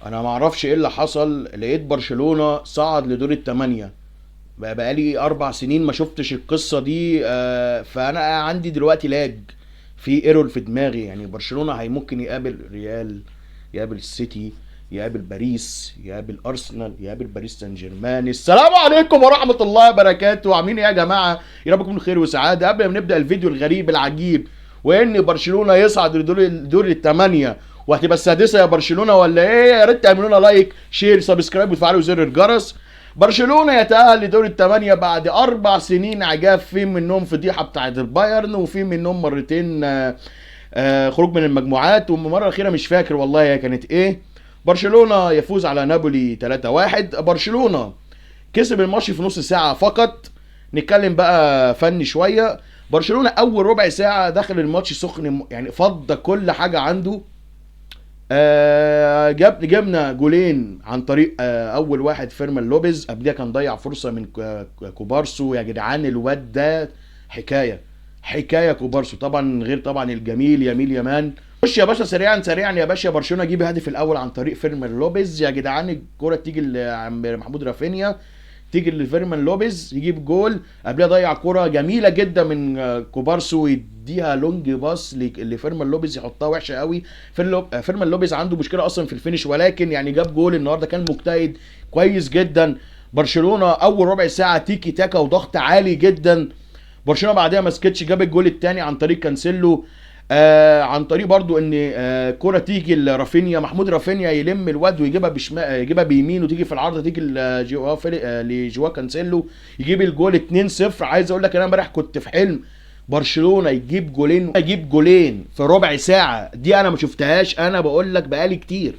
انا ما اعرفش ايه اللي حصل، لقيت برشلونة صعد لدور الثمانية. بقالي 4 سنين ما شفتش القصة دي. فانا عندي دلوقتي لاج، في ايرور في دماغي. يعني برشلونة هي ممكن يقابل ريال، يقابل السيتي، يقابل باريس، يقابل ارسنال، يقابل باريس سان جيرمان. السلام عليكم ورحمة الله وبركاته، عاملين ايه يا جماعة؟ يا رب تكونوا بخير وسعادة. قبل ما نبدأ الفيديو الغريب العجيب، وان برشلونة يصعد لدور الثمانية وهتبقى السادسة يا برشلونة ولا ايه؟ يا ريت تعملوا لنا لايك شير سبسكرايب وتفعلوا زر الجرس. برشلونه يتأهل لدور الثمانية بعد 4 سنين عجاف، في منهم فضيحه بتاعت البايرن، وفي منهم مرتين خروج من المجموعات، والمره الاخيره مش فاكر والله هي كانت ايه. برشلونه يفوز على نابولي 3-1. برشلونه كسب الماتش في نص ساعه فقط. نتكلم بقى فني شويه. برشلونه اول ربع ساعه دخل الماتش سخن، يعني فضى كل حاجه عنده. جبنا جولين عن طريق اول واحد فيرمان لوبيز، قبلها كان ضيع فرصه من كوبارسو. يا جدعان الواد ده حكايه، حكايه كوبارسو طبعا، غير طبعا الجميل يميل يمان. خش يا باشا سريعا سريعا يا باشا. برشلونه جيب الهدف الاول عن طريق فيرمان لوبيز. يا جدعان الكره تيجي لعم محمود رافينيا، تيجي لفيرمان لوبيز يجيب جول. قبلها ضيع كرة جميلة جدا من كوبارسو، يديها لونج باص لفيرمان لوبيز يحطها وحشة قوي. فيرمان لوبيز عنده مشكلة اصلا في الفينش، ولكن يعني جاب جول النهارده، كان مجتهد كويس جدا. برشلونة اول ربع ساعة تيكي تاكا وضغط عالي جدا. برشلونه بعدها ما سكتش، جاب الجول الثاني عن طريق كانسيلو. عن طريق برضو ان كرة تيجي لرافينيا، محمود رافينيا يلم الواد ويجيبها بشمال، يجيبها بيمين، وتيجي في العارضه تيجي لجوا كانسيلو يجيب الجول 2-0. عايز اقول لك انا امبارح كنت في حلم برشلونه يجيب جولين، يجيب جولين في ربع ساعه، دي انا ما شفتهاش. انا بقول لك بقالي كتير،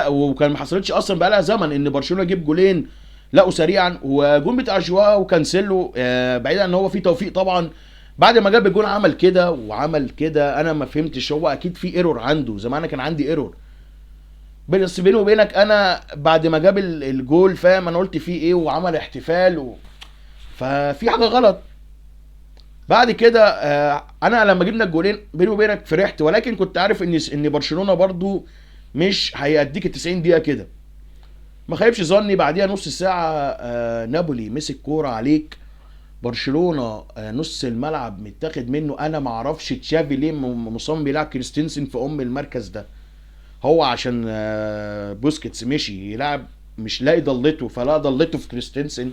وكان ما حصلتش اصلا بقالها زمن ان برشلونه يجيب جولين لقوا سريعا. وجون بتاع جوا وكانسيلو بعيدا ان هو فيه توفيق طبعا، بعد ما جاب الجون عمل كده وعمل كده. انا ما فهمتش، هو اكيد في ايرور عنده زي ما انا كان عندي ايرور. بس بيني وبينك انا بعد ما جاب الجول فاهم انا قلت فيه ايه، وعمل احتفال ففي حاجه غلط. بعد كده انا لما جبنا الجولين بيني وبينك فرحت، ولكن كنت عارف ان برشلونه برضو مش هيأديك ال 90 دقيقه كده. ما خيبش ظني، بعديها نص ساعة نابولي مسك كورة عليك. برشلونة نص الملعب متاخد منه. انا ما اعرفش تشافي ليه مصمم يلعب كريستنسن في المركز ده. هو عشان بوسكيتس مشي يلعب، مش لاقي ضلته، فلا ضلته في كريستنسن.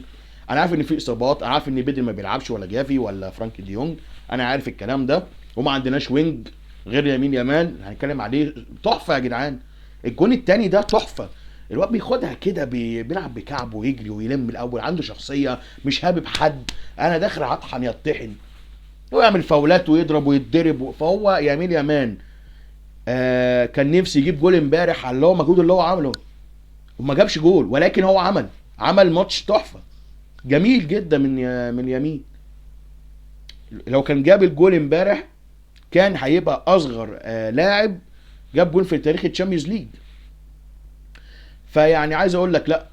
انا عارف ان في اصابات، انا عارف ان بيدل ما بيلعبش ولا جافي ولا فرانك ديونج، انا عارف الكلام ده. وما عندناش وينج غير يمين يمان هنتكلم عليه. تحفه يا جدعان، الجون التاني ده تحفه. الواد بياخدها كده بيلعب بكعبه ويجري ويلم الاول، عنده شخصيه مش هابب حد. انا داخل هطحن يطحن، ويعمل فاولات ويضرب ويتضرب. فهو يمين يمان كان نفسي يجيب جول امبارح على اللي هو مجهود اللي هو عمله، وما جابش جول، ولكن هو عمل ماتش تحفه جميل جدا من يمين. لو كان جاب الجول امبارح كان هيبقى اصغر لاعب جاب جول في تاريخ الشامبيونز ليج. فيعني عايز اقول لك لا،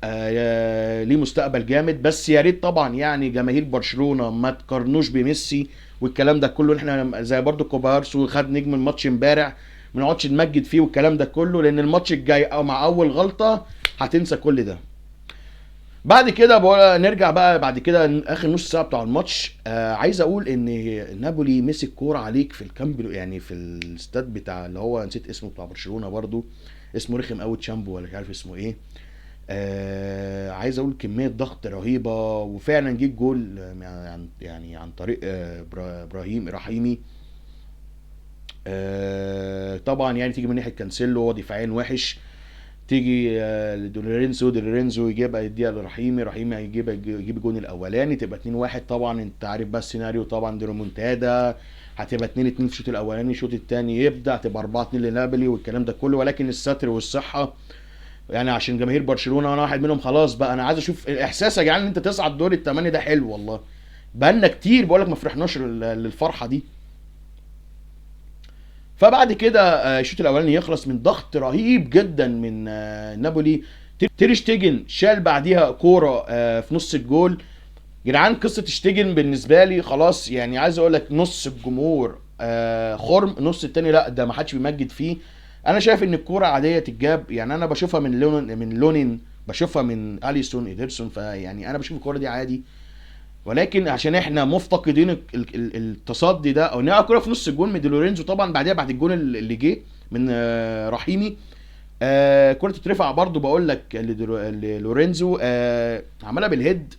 ليه مستقبل جامد. بس يا ريت طبعا يعني جماهير برشلونه ما تقارنوش بميسي والكلام ده كله. احنا زي برضو كوبارسو خد نجم الماتش امبارح، ما نقعدش نمجد فيه والكلام ده كله، لان الماتش الجاي او مع اول غلطه هتنسى كل ده. بعد كده نرجع بقى بعد كده اخر نص ساعه بتاع الماتش. عايز اقول ان نابولي مسك كوره عليك في الكامب، يعني في الاستاد بتاع اللي هو نسيت اسمه بتاع برشلونه برضو، اسمه رخم قوي تشامبو ولا مش عارف اسمه ايه. عايز اقول كميه ضغط رهيبه، وفعلا جيب جول يعني عن طريق ابراهيم رحيمي. طبعا يعني تيجي من ناحيه كانسيلو، هو دفاعيا وحش. تيجي دولورينزو يجيبها يديها لرحيمي، رحيمي يجيب الجون الاولاني، تبقى 2-1. طبعا انت عارف بقى السيناريو طبعا، دي رومونتادا، هتبقى 2-2 في الشوط الاولاني، الشوط الثاني يبدا هتبقى 4-2 لنابولي والكلام ده كله. ولكن الستر والصحه يعني عشان جماهير برشلونه وانا واحد منهم، خلاص بقى انا عايز اشوف الاحساس يا جدعان ان انت تصعد دور الثمانيه. ده حلو والله، بقالنا كتير بقول لك ما فرحناش للفرحه دي. فبعد كده الشوط الاولاني يخلص من ضغط رهيب جدا من نابولي. تير شتيجن شال بعديها كوره في نص الجول. جدعان قصه شتيجن بالنسبه لي خلاص، يعني عايز اقول لك نص الجمهور خرم، نص التاني لا ده ما حدش بيمجد فيه. انا شايف ان الكوره عاديه تتجاب، يعني انا بشوفها من لونين، بشوفها من اليسون ايدرسون، فيعني انا بشوف الكوره دي عادي. ولكن عشان احنا مفتقدين التصدي ده، او نلعب كوره في نص الجون من دي لورينزو طبعا، بعدها بعد الجون اللي جه من رحيمي، كرة تترفع برضو بقول لك للورينزو، عملها بالهيد،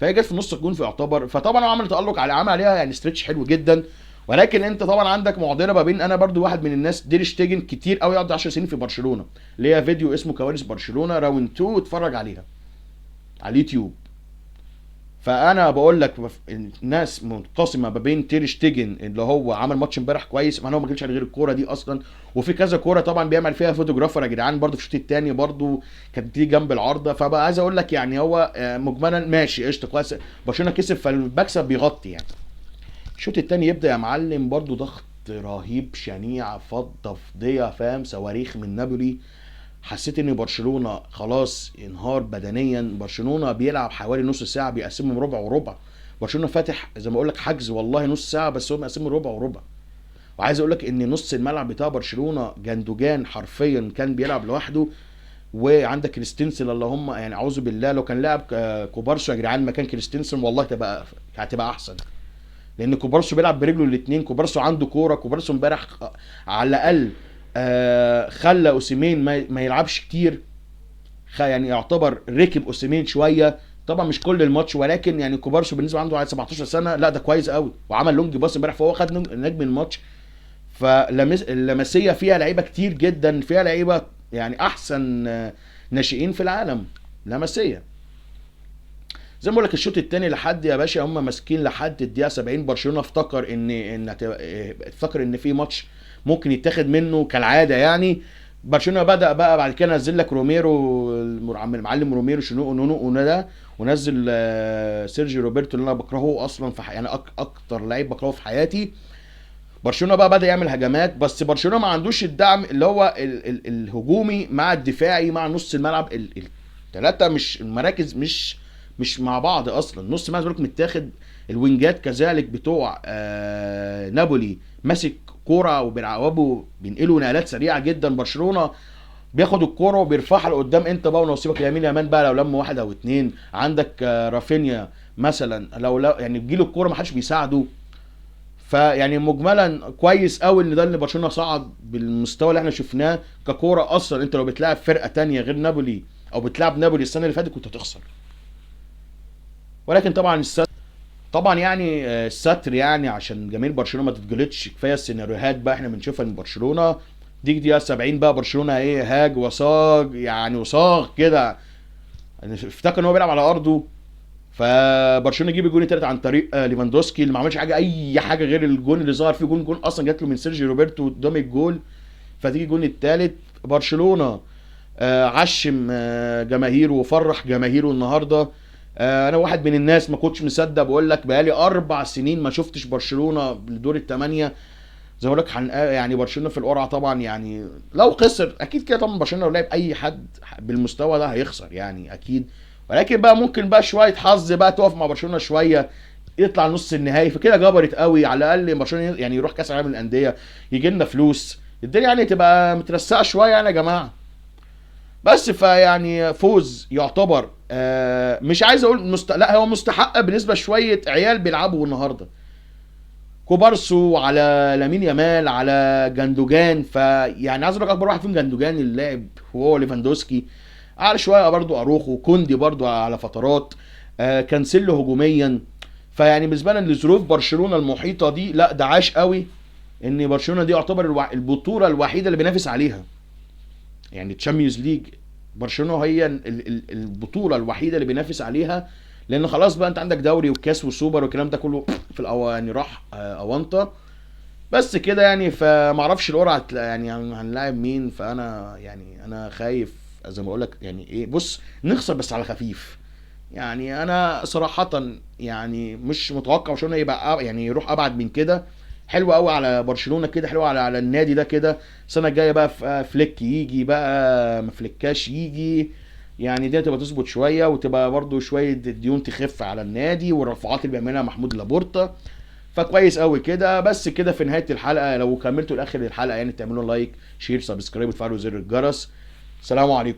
فهي جت في نص الجون في يعتبر، فطبعا هو عمل تألق على عمل عليها يعني ستريتش حلو جدا. ولكن انت طبعا عندك معضله ما بين، انا برضو واحد من الناس دير شتيجن كتير قوي يقعد 10 سنين في برشلونه، ليها فيديو اسمه كواليس برشلونه راوند 2، اتفرج عليها على اليوتيوب. فانا بقول لك الناس منقسمه ما بين تير شتيجن اللي هو عمل ماتش امبارح كويس، ما هو ما جابش على غير الكوره دي اصلا، وفي كذا كوره طبعا بيعمل فيها فوتوجرافر يا جدعان برضو في الشوط الثاني برضو كانت بتيجي جنب العارضه. فبقى عايز اقول لك يعني هو مجملا ماشي قشطه كويس، برشلونه كسب فالمكسب بيغطي يعني. الشوط الثاني يبدا يا معلم برضو ضغط رهيب شنيع فضيه فاهم، صواريخ من نابولي. حسيت ان برشلونه خلاص انهار بدنيا، برشلونه بيلعب حوالي نص ساعه بيقسمهم ربع وربع، برشلونه فاتح زي ما اقول لك حجز والله نص ساعه، بس هو مقسمهم ربع وربع. وعايز اقول لك ان نص الملعب بتاع برشلونه جندوجان حرفيا كان بيلعب لوحده، وعندك كريستنسن اللهم يعني اعوذ بالله، لو كان لاعب كوبارسو يا جدعان مكان كريستنسن والله هتبقى احسن، لان كوبارسو بيلعب برجله الاثنين، كوبارسو عنده كوره، كوبارسو امبارح على الاقل خلى اوسيمين ما يلعبش كتير، يعني يعتبر ركب اوسيمين شويه، طبعا مش كل الماتش، ولكن يعني كوبارسو بالنسبه عنده على 17 سنه لا ده كويس قوي، وعمل لونج باص امبارح فهو خد نجم الماتش. فاللمسيه فيها لعيبه كتير جدا، فيها لعيبه يعني احسن ناشئين في العالم لمسيه. زي ما بقول لك الشوط الثاني لحد يا باشا هم ماسكين لحد الدقيقه 70، برشلونه افتكر افتكر ان في ماتش ممكن يتاخد منه كالعاده يعني. برشلونه بدا بقى بعد كده نزل لك روميرو، المعلم روميرو شنو نونو ده، ونزل سيرجيو روبرتو اللي انا بكرهه اصلا في يعني اكتر لعيب بكرهه في حياتي. برشلونه بقى بدا يعمل هجمات، بس برشلونه ما عندوش الدعم اللي هو الهجومي مع الدفاعي مع نص الملعب، الثلاثه مش المراكز مش مع بعض اصلا، نص الملعب متاخد، الوينجات كذلك بتوع نابولي ماسك كوره وبيلعبوا بينقلوا نقلات سريعه جدا، برشلونه بياخد الكوره وبيرفعها لقدام، انت بقى ونصيبك يمين يمان بقى، لو لم واحد او اتنين عندك رافينيا مثلا لو يعني تجيله الكوره ما حدش بيساعده. فيعني مجملا كويس قوي ان ده اللي برشلونه صعد بالمستوى اللي احنا شفناه ككوره، اصلا انت لو بتلاعب فرقه تانية غير نابولي او بتلاعب نابولي السنه اللي فاتت كنت هتخسر. ولكن طبعا طبعا يعني الستر يعني عشان جماهير برشلونه ما تتجلطش، كفايه السيناريوهات بقى احنا بنشوفها من برشلونه، دي دقيقه 70 بقى برشلونه ايه هاج وصاج يعني وصاغ كده، افتكر ان هو بيلعب على ارضه، فبرشلونه يجيب الجون التالت عن طريق ليفاندوسكي اللي ما عملش اي حاجه غير الجون اللي ظهر فيه، جون اصلا جات له من سيرجيو روبرتو قدام الجول، فتيجي الجون التالت برشلونه عشم جماهيره وفرح جماهيره النهارده. انا واحد من الناس ما كنتش مصدق، بقول لك بقالي 4 سنين ما شفتش برشلونه بالدور الثمانيه، زي ما بقول لك يعني برشلونه في القرعه طبعا، يعني لو خسر اكيد كده طبعا برشلونه لو لعب اي حد بالمستوى ده هيخسر يعني اكيد، ولكن بقى ممكن بقى شويه حظ بقى تقف مع برشلونه شويه يطلع نص النهائي، فكده جبرت قوي على الاقل برشلونه يعني يروح كاس العالم للانديه، يجي لنا فلوس، الدنيا يعني تبقى مترسعه شويه يعني يا جماعه. بس فيعني فوز يعتبر مش عايز اقول لا هو مستحق بالنسبه شويه عيال بيلعبوا النهارده، كوبارسو على لامين يامال على جندوجان، فيعني عايز اقول لك اكبر واحد فيهم جندوجان اللاعب وهو ليفاندوسكي، على شويه برضو اروخو كوندي برضو على فترات، كانسيلو هجوميا. فيعني بالنسبه لنا لظروف برشلونه المحيطه دي لا ده عاش قوي ان برشلونه دي يعتبر البطوله الوحيده اللي بينافس عليها، يعني تشامبيونز ليج برشلونه هي البطوله الوحيده اللي بينافس عليها، لان خلاص بقى انت عندك دوري وكاس وسوبر والكلام ده كله في يعني راح اونطه بس كده يعني. فما اعرفش القرعه يعني هنلاعب مين، فانا يعني انا خايف زي ما بقول لك يعني ايه، بص نخسر بس على خفيف، يعني انا صراحه يعني مش متوقع برشلونه يبقى يعني يروح ابعد من كده. حلو قوي على برشلونه كده، حلو على النادي ده كده، السنه الجايه بقى فليك يجي بقى ما فليكاش يجي، يعني دي تبقى تظبط شويه، وتبقى برضو شويه ديون تخف على النادي، والرفعات اللي بيعملها محمود لابورتا، فكويس قوي كده. بس كده في نهايه الحلقه، لو كملتوا لاخر الحلقه يعني تعملوا لايك شير سبسكرايب وتفعلوا زر الجرس. سلام عليكم.